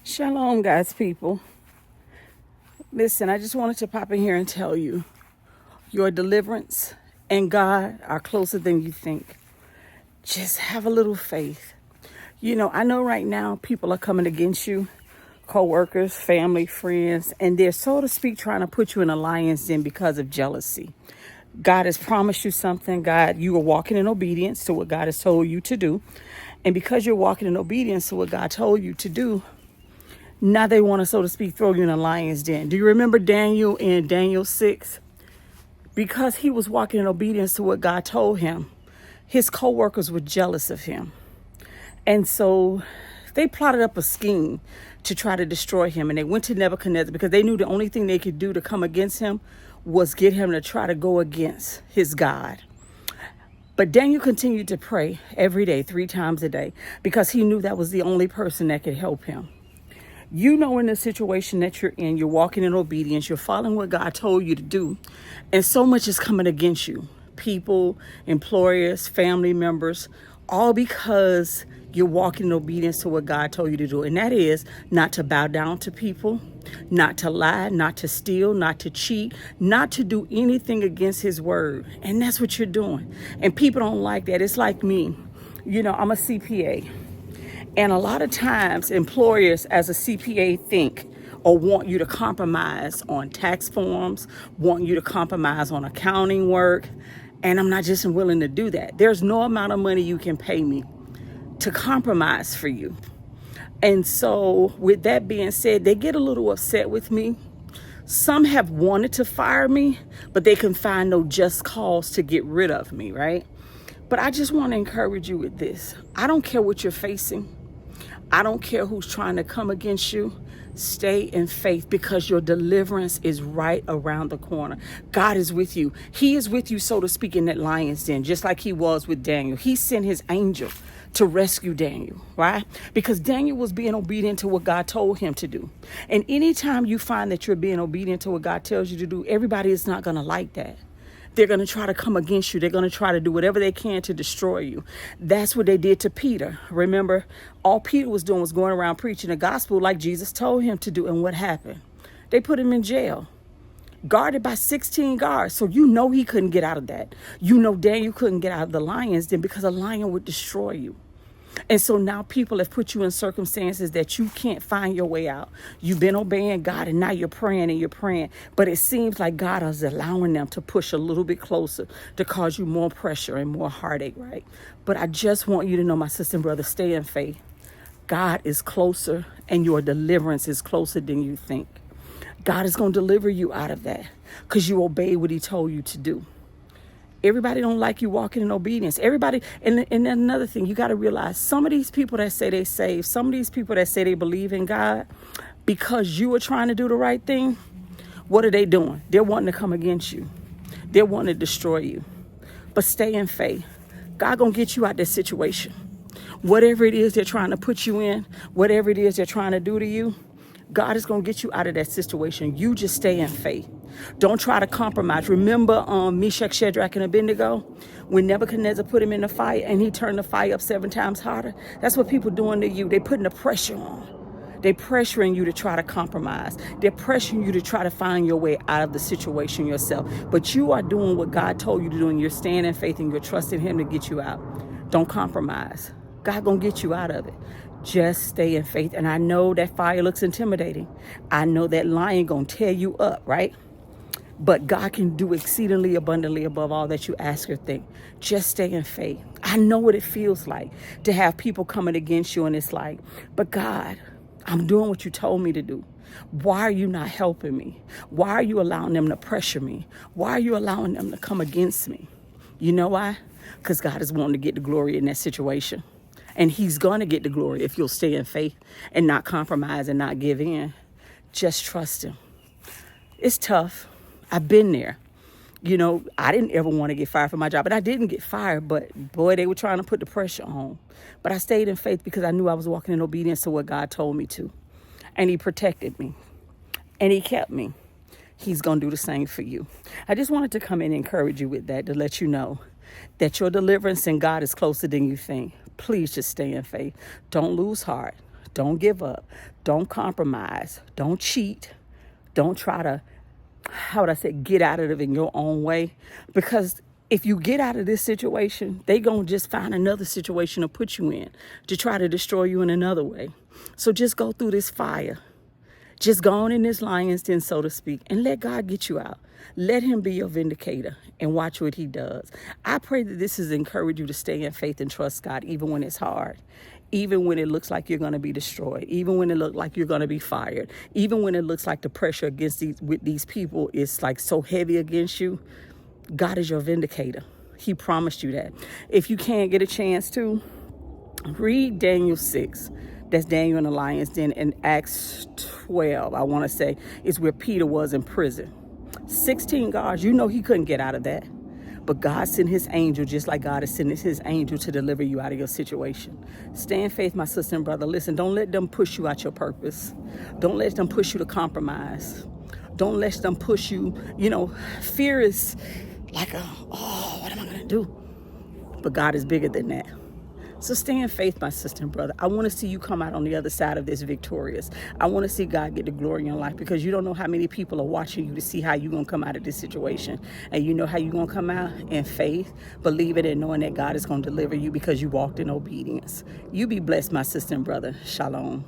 Shalom, God's people. Listen, I just wanted to pop in here and tell you your deliverance and God are closer than you think. Just have a little faith. I know right now people are coming against you, co-workers, family, friends, and they're, so to speak, trying to put you in a lion's den because of jealousy. God has promised you something. You are walking in obedience to what God has told you to do. And because you're walking in obedience to what God told you to do, now they want to, so to speak, throw you in a lion's den. Do you remember Daniel in Daniel 6? Because he was walking in obedience to what God told him, his co-workers were jealous of him. And so they plotted up a scheme to try to destroy him. And they went to Nebuchadnezzar because they knew the only thing they could do to come against him was get him to try to go against his God. But Daniel continued to pray every day, 3 times a day, because he knew that was the only person that could help him. In the situation that you're in, you're walking in obedience, you're following what God told you to do, and so much is coming against you. People, employers, family members, all because you're walking in obedience to what God told you to do. And that is not to bow down to people, not to lie, not to steal, not to cheat, not to do anything against his word. And that's what you're doing. And people don't like that. It's like me. I'm a CPA. And a lot of times employers as a CPA think or want you to compromise on tax forms, want you to compromise on accounting work. And I'm not just willing to do that. There's no amount of money you can pay me to compromise for you. And so with that being said, they get a little upset with me. Some have wanted to fire me, but they can find no just cause to get rid of me, right? But I just want to encourage you with this. I don't care what you're facing. I don't care who's trying to come against you. Stay in faith because your deliverance is right around the corner. God is with you. He is with you, so to speak, in that lion's den, just like he was with Daniel. He sent his angel to rescue Daniel, right? Because Daniel was being obedient to what God told him to do. And anytime you find that you're being obedient to what God tells you to do, everybody is not going to like that. They're going to try to come against you. They're going to try to do whatever they can to destroy you. That's what they did to Peter. Remember, all Peter was doing was going around preaching the gospel like Jesus told him to do. And what happened? They put him in jail, guarded by 16 guards. So he couldn't get out of that. Daniel couldn't get out of the lion's den because a lion would destroy you. And so now people have put you in circumstances that you can't find your way out. You've been obeying God and now you're praying. But it seems like God is allowing them to push a little bit closer to cause you more pressure and more heartache, right? But I just want you to know, my sister and brother, stay in faith. God is closer and your deliverance is closer than you think. God is going to deliver you out of that because you obey what he told you to do. Everybody don't like you walking in obedience. Everybody, and another thing, you got to realize some of these people that say they saved, some of these people that say they believe in God, because you are trying to do the right thing, what are they doing? They're wanting to come against you. They're wanting to destroy you. But stay in faith. God gonna get you out of that situation. Whatever it is they're trying to put you in, whatever it is they're trying to do to you, God is going to get you out of that situation. You just stay in faith. Don't try to compromise. Remember Meshach, Shadrach, and Abednego? When Nebuchadnezzar put him in the fire and he turned the fire up 7 times hotter? That's what people doing to you. They're putting the pressure on. They're pressuring you to try to compromise. They're pressuring you to try to find your way out of the situation yourself. But you are doing what God told you to do, and you're staying in faith and you're trusting him to get you out. Don't compromise. God gonna get you out of it. Just stay in faith. And I know that fire looks intimidating. I know that lion gonna tear you up, right? But God can do exceedingly abundantly above all that you ask or think. Just stay in faith. I know what it feels like to have people coming against you, and it's like, but God, I'm doing what you told me to do. Why are you not helping me? Why are you allowing them to pressure me? Why are you allowing them to come against me? You know why? Because God is wanting to get the glory in that situation. And he's going to get the glory if you'll stay in faith and not compromise and not give in. Just trust him. It's tough. I've been there. I didn't ever want to get fired from my job, but I didn't get fired. But boy, they were trying to put the pressure on. But I stayed in faith because I knew I was walking in obedience to what God told me to. And he protected me. And he kept me. He's going to do the same for you. I just wanted to come in and encourage you with that, to let you know that your deliverance in God is closer than you think. Please just stay in faith. Don't lose heart. Don't give up. Don't compromise. Don't cheat. Don't try to, how would I say, get out of it in your own way. Because if you get out of this situation, they going to just find another situation to put you in to try to destroy you in another way. So just go through this fire. Just go on in this lion's den, so to speak, and let God get you out. Let him be your vindicator and watch what he does. I pray that this has encouraged you to stay in faith and trust God, even when it's hard, even when it looks like you're going to be destroyed, even when it looks like you're going to be fired, even when it looks like the pressure against these people is like so heavy against you. God is your vindicator. He promised you that. If you can't get a chance to, read Daniel 6. That's Daniel in the lion's den. In Acts 12, I want to say, is where Peter was in prison. 16 guards, you know he couldn't get out of that. But God sent his angel, just like God is sending his angel to deliver you out of your situation. Stay in faith, my sister and brother. Listen, don't let them push you out your purpose. Don't let them push you to compromise. Don't let them push you. Fear is like, what am I going to do? But God is bigger than that. So stay in faith, my sister and brother. I want to see you come out on the other side of this victorious. I want to see God get the glory in your life, because you don't know how many people are watching you to see how you're going to come out of this situation. And you know how you're going to come out in faith, believing and knowing that God is going to deliver you because you walked in obedience. You be blessed, my sister and brother. Shalom.